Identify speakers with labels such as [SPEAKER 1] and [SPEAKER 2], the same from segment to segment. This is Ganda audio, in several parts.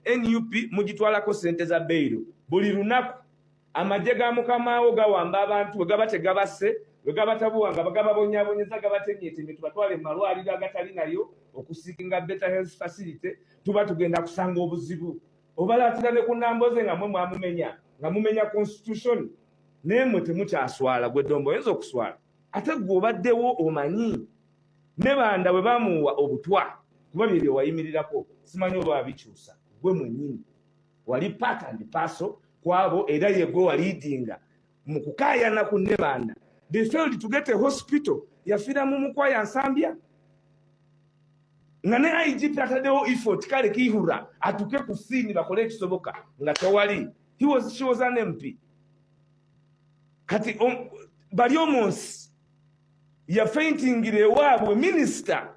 [SPEAKER 1] NUP mugitwalako sente za bail buli lunaku amajje ga mukamaawo gawamba abantu we gaba tegabase we gaba tabuwanga bagababonyabonyeza gabatenyetemye tubatwale mu malwaliro agatali nayo okusiikinga better health facility tuba tugenda kusanga obuzibu obalatira ne ku Namboze nga mwe mumenya constitution nemwe temukyaswala gwe Dombo oyinza okuswala ate gwe obaddewo omanyi ne banda bwe bamuwa obutwa kuba bye wayimirirako simanyi oba bikyusa gwe mwennyini wali part and parcel kwabo era yegwe walidinga mu kukaayana ku ne banda they failed to get a hospital yafira mu Mukwaya Nsambya nga ne IGP ataddewo effort kale kihura atuke ku sini bakole ekisoboka nga tewali she was an MP kati bali omonsi ya faintingire waabwe minister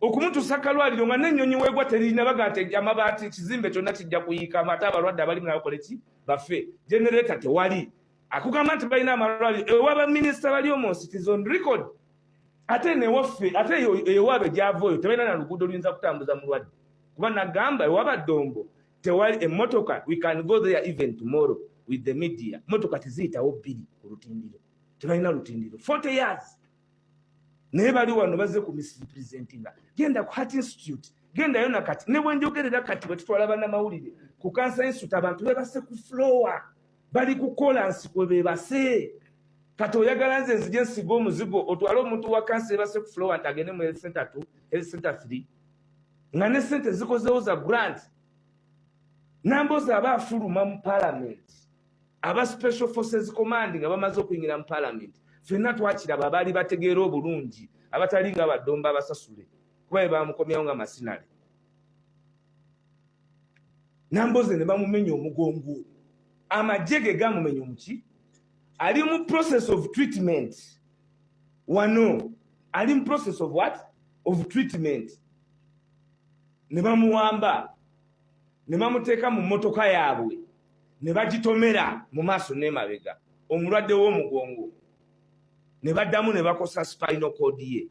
[SPEAKER 1] okumutuusa kalwaliro nga n'ennyonyi weegwa terina bagate amabaati kizimbe kyonna kijja kuyiika ate abalwadde abali munabakola ki bafe generator tewali akugamba nti balina amalwaliro ewaba minisita bali omonsi tis on record ate newaffe ate ewaabe gyavooyo tebalina na luguudo luyinza kutambuza mulwadde kuba nagamba ewaba Dombo tewali emmotoka we can go there even tomorrow with the media motoka tiziyitawo bbiri ku lutindiro tebalina lutindiro 40 years naye bali wano bazze ku misrepresentinga genda ku Heart Institute genda yona kati ne bwenjogerera kati bwetutwala bannamawulire ku Cancer Institute abantu bebase ku floor bali ku kolansi kwe bebase kati oyagala nze nzije nsiga omuzigo otwala omuntu wa cancer bebase ku floor ntagende mu health center 2 health center 3 nga ne sente zikozewo za grant Namboze abafuluma mu parliament aba special forces commanding abamaze okuyingira mu parliament fenna twakiraba abaali bategeera obulungi abatali nga Badombo abasasule kuba bamukomyawo nga masinale Namboze ne bamumenya omugongo amajege gamumenya omuki ali mu process of treatment wano ali mu process of what of treatment ne bamuwamba ne bamuteeka mu mmotoka yaabwe ne bagitomera mu maaso n'emabega omulwadde w'omugongo ne baddamu ne bakosa spinal cord ye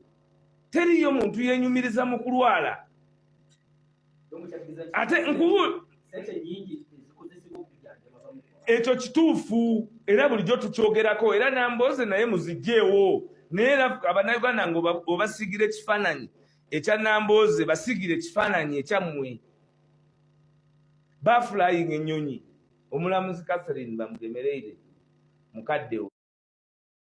[SPEAKER 1] teriyo muntu yenyumiriza mu kulwala ate nkubu ekyo kituufu era bulijjo tukyogerako era Namboze naye muzijjeewo naye era Abannayuganda nga obasigira ekifaananyi ekya Namboze basigira ekifaananyi ekyammwe bafulayinga ennyonyi omulamuzi Catherine bamugemereire mukaddewo